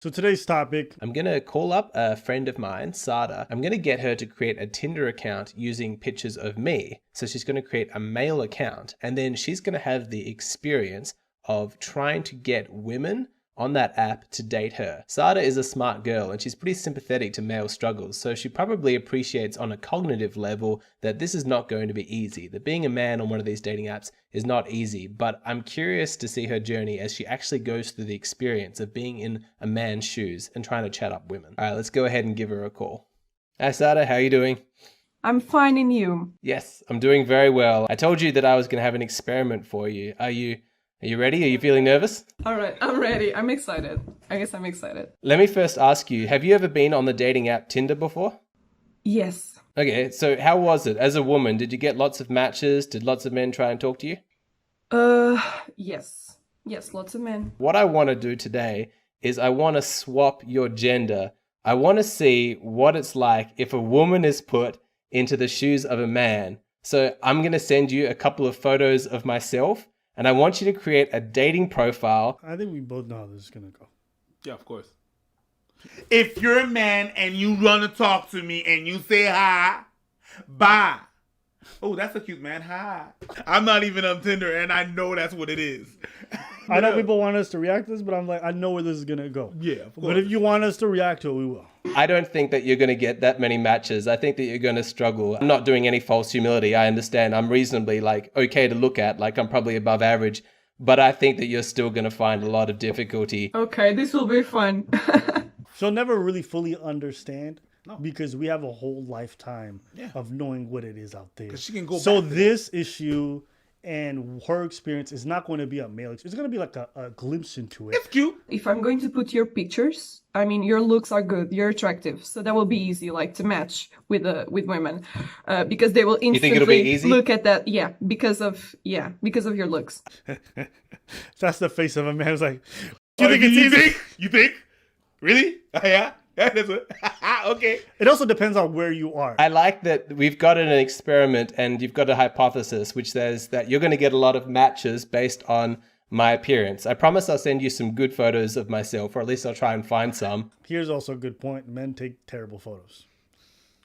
So today's topic, I'm going to call up a friend of mine, Sada. I'm going to get her to create a Tinder account using pictures of me. So she's going to create a male account, and then she's going to have the experience of trying to get women on that app to date her. Sada is a smart girl and she's pretty sympathetic to male struggles, so she probably appreciates on a cognitive level that this is not going to be easy. That being a man on one of these dating apps is not easy, but I'm curious to see her journey as she actually goes through the experience of being in a man's shoes and trying to chat up women. All right, let's go ahead and give her a call. Hi Sada, how are you doing? I'm finding you. Yes, I'm doing very well. I told you that I was going to have an experiment for you. Are you ready? Are you feeling nervous? All right, I'm ready. I'm excited. I guess I'm excited. Let me first ask you, have you ever been on the dating app Tinder before? Yes. Okay, so how was it? As a woman, did you get lots of matches? Did lots of men try and talk to you? Yes. Yes, lots of men. What I want to do today is I want to swap your gender. I want to see what it's like if a woman is put into the shoes of a man. So I'm going to send you a couple of photos of myself, and I want you to create a dating profile. I think we both know how this is going to go. Yeah, of course. If you're a man and you want to talk to me and you say hi, bye. Oh, that's a cute man. Hi. I'm not even on Tinder and I know that's what it is. I know people want us to react to this, but I'm like, I know where this is going to go. Yeah, of course. But if you want us to react to it, we will. I don't think that you're going to get that many matches. I think that you're going to struggle. I'm not doing any false humility. I understand. I'm reasonably okay to look at. I'm probably above average. But I think that you're still going to find a lot of difficulty. Okay, this will be fun. She'll never really fully understand because we have a whole lifetime of knowing what it is out there. 'Cause she can go so back to this issue and her experience is not going to be a male experience. It's going to be like a glimpse into it. It's cute. If I'm going to put your pictures, I mean, your looks are good, you're attractive, so that will be easy, to match with women, because they will think it'll be instantly easy? look at that. Yeah, because of your looks. That's the face of a man who's like, You think it's easy? You think? Really? Yeah. Yeah, that's it. Okay. it also depends on where you are. I like that we've got an experiment and you've got a hypothesis which says that you're going to get a lot of matches based on my appearance. I promise I'll send you some good photos of myself, or at least I'll try and find some. Here's also a good point. Men take terrible photos.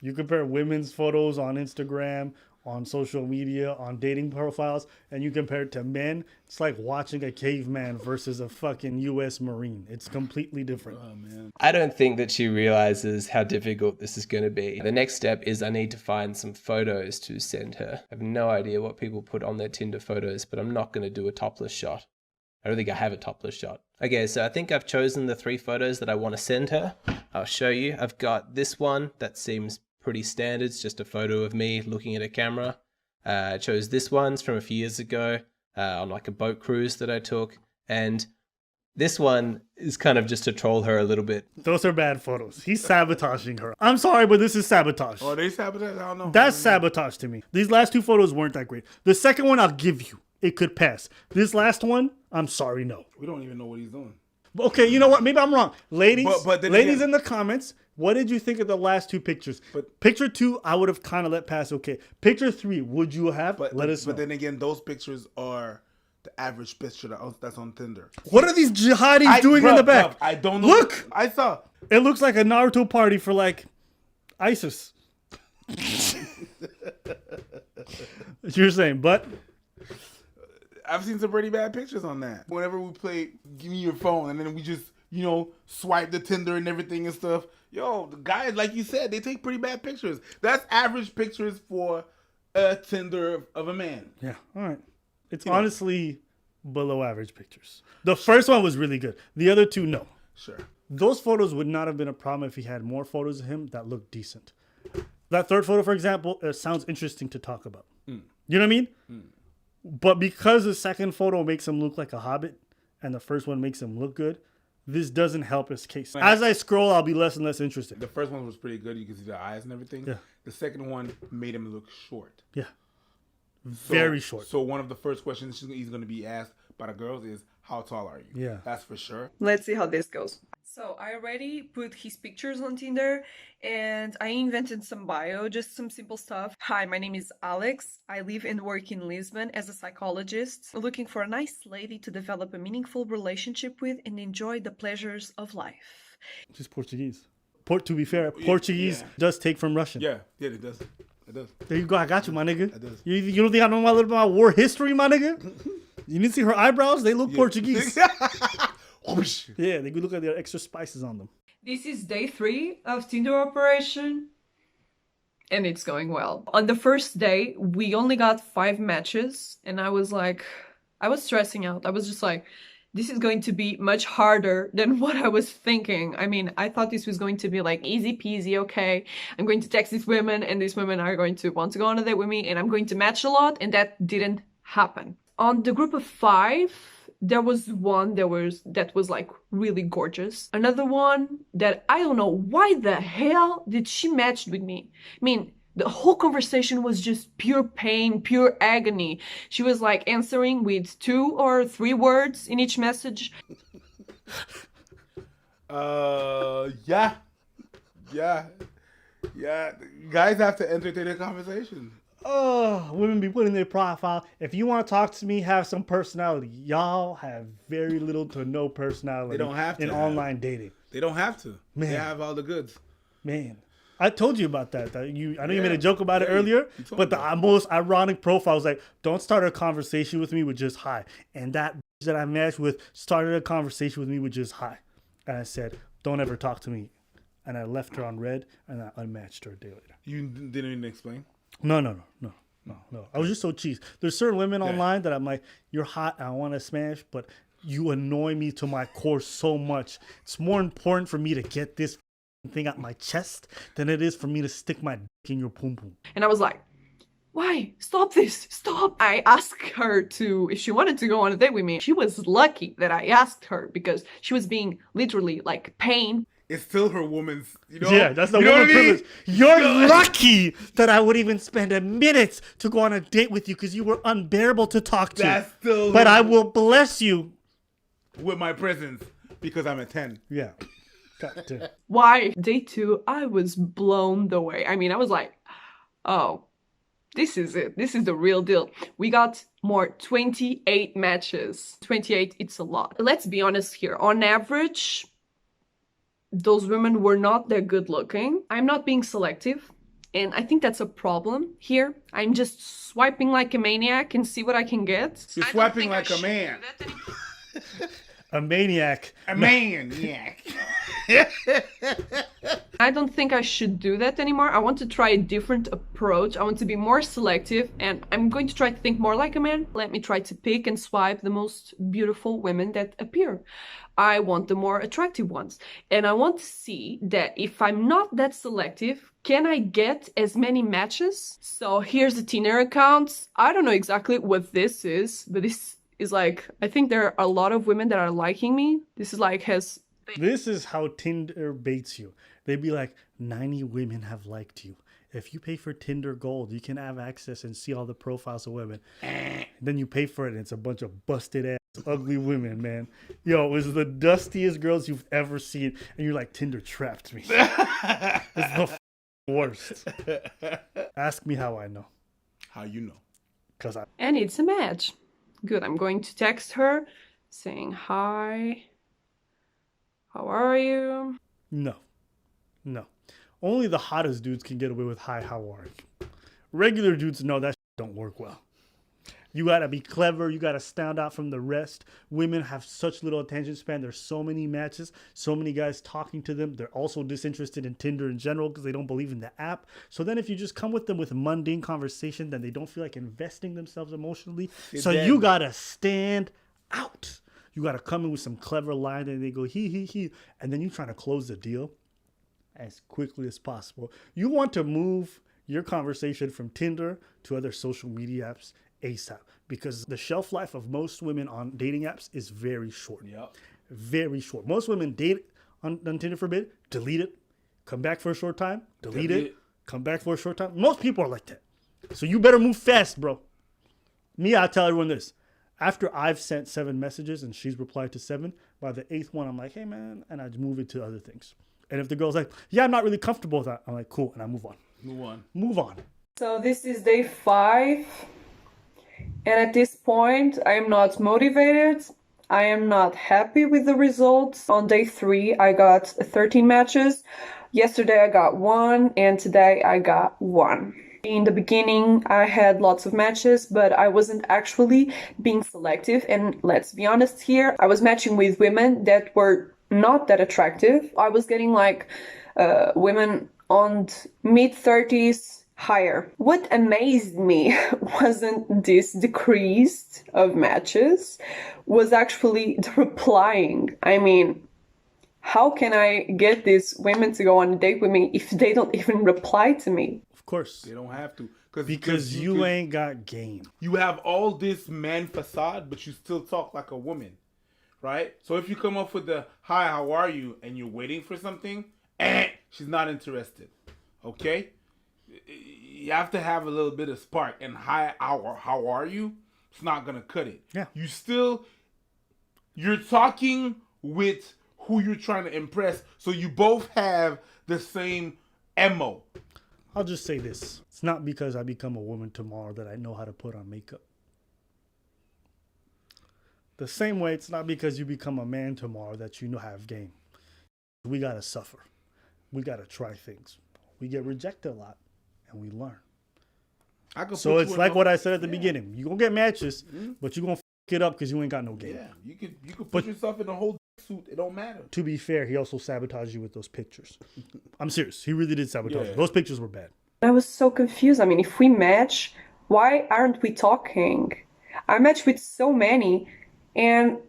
You compare women's photos on Instagram, on social media, on dating profiles, and you compare it to men, it's like watching a caveman versus a fucking U.S. Marine. It's completely different. Oh, man. I don't think that she realizes how difficult this is going to be. The next step is I need to find some photos to send her. I have no idea what people put on their Tinder photos, but I'm not going to do a topless shot. I don't think I have a topless shot. Okay, so I think I've chosen the 3 photos that I want to send her. I'll show you. I've got this one that seems pretty standard. It's just a photo of me looking at a camera. I chose this one. It's from a few years ago on a boat cruise that I took. And this one is kind of just to troll her a little bit. Those are bad photos. He's sabotaging her. I'm sorry, but this is sabotage. Oh, they sabotage? I don't know. That's sabotage to me. These last 2 photos weren't that great. The second one, I'll give you. It could pass. This last one, I'm sorry, no. We don't even know what he's doing. Okay, you know what? Maybe I'm wrong. Ladies, But then ladies again- in the comments, what did you think of the last 2 pictures? But- Picture 2, I would have kind of let pass. Okay. Picture 3, would you have? Let us know. But then again, those pictures are the average picture that's on Tinder. What are these jihadis doing in the back? I don't know. Look! I saw. It looks like a Naruto party for ISIS. You're saying, but I've seen some pretty bad pictures on that. Whenever we play, give me your phone, and then we just, swipe the Tinder and everything and stuff. Yo, the guys, like you said, they take pretty bad pictures. That's average pictures for a Tinder of a man. yeah, all right. It's honestly below average pictures. The first one was really good. The other 2, no. Sure. Those photos would not have been a problem if he had more photos of him that looked decent. That third photo, for example, sounds interesting to talk about. You know what I mean? But because the second photo makes him look like a hobbit and the first one makes him look good, this doesn't help his case. As I scroll, I'll be less and less interested. The first one was pretty good. You can see the eyes and everything. Yeah. The second one made him look short. Yeah. Very short. So one of the first questions he's going to be asked by the girls is, how tall are you? Yeah. That's for sure. Let's see how this goes. So I already put his pictures on Tinder and I invented some bio, just some simple stuff. Hi, my name is Alex. I live and work in Lisbon as a psychologist, looking for a nice lady to develop a meaningful relationship with and enjoy the pleasures of life. She's Portuguese. To be fair, Portuguese does take from Russian. Yeah, it does. It does. There you go. I got you, my nigga. It does. You don't think I know a little bit about war history, my nigga? You need to see her eyebrows? They look Portuguese. Yeah, they could look at the extra spices on them. This is day 3 of Tinder operation. And it's going well. On the first day, we only got 5 matches. And I was stressing out. I was just like, this is going to be much harder than what I was thinking. I mean, I thought this was going to be like easy peasy, okay. I'm going to text these women and these women are going to want to go on a date with me and I'm going to match a lot, and that didn't happen. On the group of 5, there was one that was like really gorgeous. Another one that I don't know why the hell did she match with me. I mean, the whole conversation was just pure pain, pure agony. She was like answering with 2 or 3 words in each message. Yeah. Guys have to entertain a conversation. Oh, women be putting in their profile. If you want to talk to me, have some personality. Y'all have very little to no personality. They don't have to in have. online dating. They don't have to. Man. They have all the goods. Man, I told you about that. I know you made a joke about it earlier, but the most ironic profile was like, don't start a conversation with me with just hi. And that that I matched with started a conversation with me with just hi. And I said, don't ever talk to me. And I left her on red and I unmatched her a day later. You didn't even explain? No. I was just so cheese. There's certain women online that I'm like, you're hot, I want to smash, but you annoy me to my core so much. It's more important for me to get this thing out my chest than it is for me to stick my dick in your pum pum. And I was like, why? Stop this. Stop. I asked her if she wanted to go on a date with me. She was lucky that I asked her because she was being literally like pain. It's still her woman's, Yeah, that's the woman privilege. You're lucky that I would even spend a minute to go on a date with you because you were unbearable to talk to. That's still but I will bless you with my presence because I'm a 10. Yeah. God damn. Why? Day 2, I was blown away. I mean, I was like, oh, this is it. This is the real deal. We got 28 matches. 28, it's a lot. Let's be honest here. On average, those women were not that good looking. I'm not being selective, and I think that's a problem here. I'm just swiping like a maniac and see what I can get. You're swiping like a man. A maniac. A maniac. I don't think I should do that anymore. I want to try a different approach. I want to be more selective, and I'm going to try to think more like a man. Let me try to pick and swipe the most beautiful women that appear. I want the more attractive ones. And I want to see that if I'm not that selective, can I get as many matches? So here's the Tinder account. I don't know exactly what this is, but this is like, I think there are a lot of women that are liking me. This is like This is how Tinder baits you. They'd be like, 90 women have liked you. If you pay for Tinder Gold, you can have access and see all the profiles of women. Then you pay for it and it's a bunch of busted ass, ugly women, man. Yo, it was the dustiest girls you've ever seen. And you're like, Tinder trapped me. It's the worst. Ask me how I know. How you know? And it's a match. Good, I'm going to text her saying, hi, how are you? No. Only the hottest dudes can get away with hi, how are you? Regular dudes know that don't work well. You gotta be clever. You gotta stand out from the rest. Women have such little attention span. There's so many matches, so many guys talking to them. They're also disinterested in Tinder in general because they don't believe in the app. So then if you just come with them with mundane conversation, then they don't feel like investing themselves emotionally. You gotta stand out. You gotta come in with some clever line and they go he, and then you're trying to close the deal as quickly as possible. You want to move your conversation from Tinder to other social media apps ASAP because the shelf life of most women on dating apps is very short. Yep. Very short. Most women date on Tinder for a bit, delete it, come back for a short time, delete it, come back for a short time. Most people are like that. So you better move fast, bro. Me, I tell everyone this. After I've sent 7 messages and she's replied to 7, by the 8th one, I'm like, hey, man, and I move it to other things. And if the girl's like, yeah, I'm not really comfortable with that, I'm like, cool, and I move on. Move on. So this is day 5. And at this point, I am not motivated. I am not happy with the results. On day 3, I got 13 matches. Yesterday, I got 1, and today I got 1. In the beginning, I had lots of matches, but I wasn't actually being selective. And let's be honest here, I was matching with women that were not that attractive. I was getting like women on mid-30s higher. What amazed me wasn't this decrease of matches, was actually the replying. I mean, how can I get these women to go on a date with me if they don't even reply to me? Of course. They don't have to. Because you ain't got game. You have all this man facade, but you still talk like a woman, right? So if you come up with the, hi, how are you? And you're waiting for something, she's not interested, okay? You have to have a little bit of spark. And hi, how are you? It's not going to cut it. Yeah. You're talking with who you're trying to impress, so you both have the same MO. I'll just say this. It's not because I become a woman tomorrow that I know how to put on makeup. The same way, it's not because you become a man tomorrow that you know have game. We got to suffer. We got to try things. We get rejected a lot, and we learn. So it's like what I said at the beginning. You're going to get matches, but you're going to f it up because you ain't got no game. Yeah, you could put yourself in a whole suit. It don't matter. To be fair, he also sabotaged you with those pictures. I'm serious. He really did sabotage you. Those pictures were bad. I was so confused. I mean, if we match, why aren't we talking? I matched with so many, and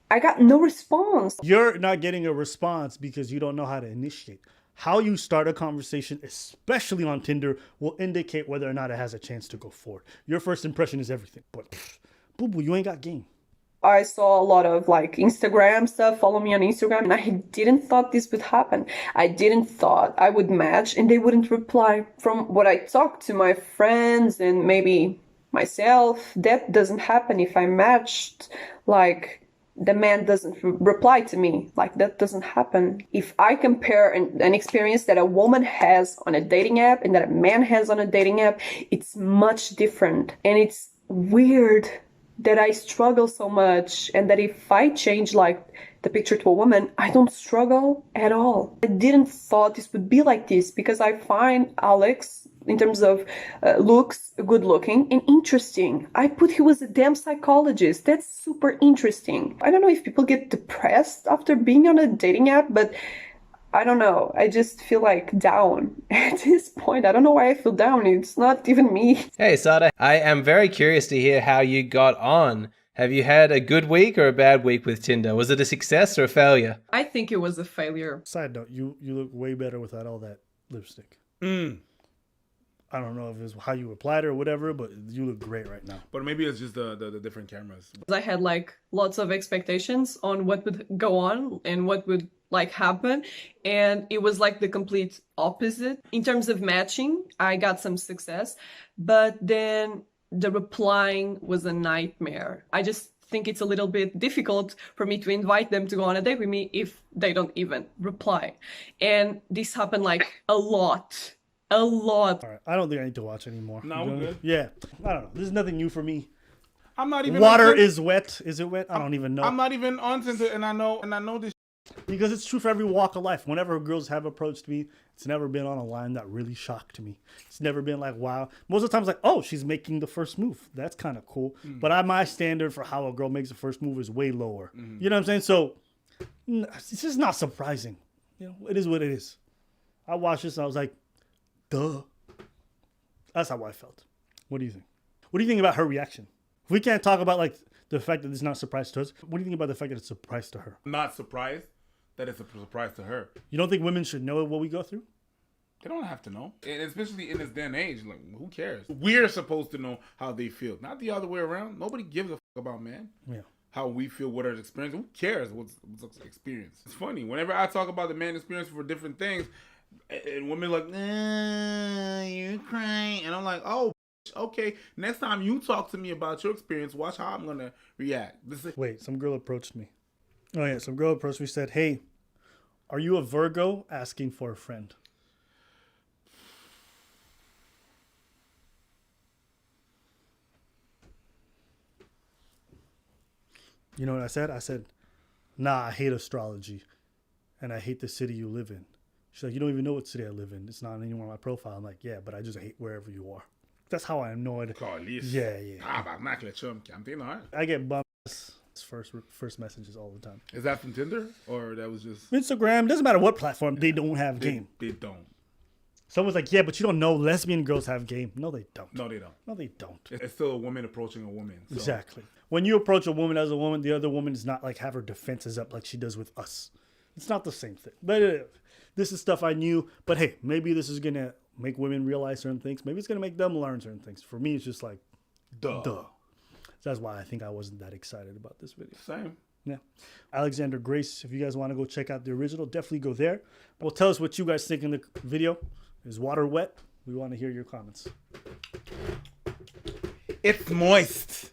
I got no response. You're not getting a response because you don't know how to initiate. How you start a conversation, especially on Tinder, will indicate whether or not it has a chance to go forward. Your first impression is everything. But, boo-boo, you ain't got game. I saw a lot of like Instagram stuff, follow me on Instagram, and I didn't thought this would happen. I didn't thought I would match and they wouldn't reply. From what I talked to my friends and maybe myself, that doesn't happen if I matched. Like, the man doesn't reply to me. Like, that doesn't happen. If I compare an experience that a woman has on a dating app and that a man has on a dating app, it's much different. And it's weird that I struggle so much, and that if I change like the picture to a woman, I don't struggle at all. I didn't thought this would be like this, because I find Alex, in terms of looks, good looking and interesting. I put he was a damn psychologist. That's super interesting. I don't know if people get depressed after being on a dating app, but I don't know. I just feel like down at this point. I don't know why I feel down. It's not even me. Hey, Sada, I am very curious to hear how you got on. Have you had a good week or a bad week with Tinder? Was it a success or a failure? I think it was a failure. Side note, you look way better without all that lipstick. I don't know if it's how you applied it or whatever, but you look great right now. But maybe it's just the different cameras. I had like lots of expectations on what would go on and what would like happen, and it was like the complete opposite. In terms of matching, I got some success, but then the replying was a nightmare. I just think it's a little bit difficult for me to invite them to go on a date with me if they don't even reply. And this happened like a lot. All right, I don't think I need to watch anymore. No, we're good. Yeah, I don't know. This is nothing new for me. I'm not even. Water is wet. Is it wet? I don't even know. I'm not even on Tinder, and I know this. Because it's true for every walk of life. Whenever girls have approached me, it's never been on a line that really shocked me. It's never been like, wow. Most of the time, it's like, oh, she's making the first move. That's kind of cool. But my standard for how a girl makes the first move is way lower. You know what I'm saying? So it's just not surprising. You know, it is what it is. I watched this and I was like, duh. That's how I felt. What do you think? What do you think about her reaction? If we can't talk about like the fact that it's not a surprise to us, what do you think about the fact that it's a surprise to her? I'm not surprised that it's a surprise to her. You don't think women should know what we go through? They don't have to know. And especially in this day and age, like, who cares? We're supposed to know how they feel, not the other way around. Nobody gives a fuck about man. Yeah. How we feel, what our experience. Who cares what's experience? It's funny. Whenever I talk about the man experience for different things, and women are like, you're crying. And I'm like, oh, Okay, next time you talk to me about your experience, watch how I'm gonna react. This is Wait, some girl approached me. Oh yeah, some girl approached me, said, "Hey, are you a Virgo asking for a friend?" You know what I said? I said, "Nah, I hate astrology, and I hate the city you live in." She's like, "You don't even know what city I live in. It's not anywhere on my profile." I'm like, "Yeah, but I just hate wherever you are." That's how I annoyed. Carlis. Yeah. Tabarnak, le chum, canteen, huh? I get bumps first messages all the time. Is that from Tinder or that was just Instagram, doesn't matter what platform, they don't have game. they don't? Someone's like, "Yeah, but you don't know lesbian girls have game." No, they don't. No, they don't. No, they don't. It's still a woman approaching a woman. So. Exactly. When you approach a woman as a woman, the other woman does not like have her defenses up like she does with us. It's not the same thing. But this is stuff I knew. But hey, maybe this is gonna make women realize certain things. Maybe it's gonna make them learn certain things. For me, it's just like, duh. That's why I think I wasn't that excited about this video. Same. Yeah. Alexander Grace, if you guys want to go check out the original, definitely go there. Well, tell us what you guys think in the video. Is water wet? We want to hear your comments. It's moist.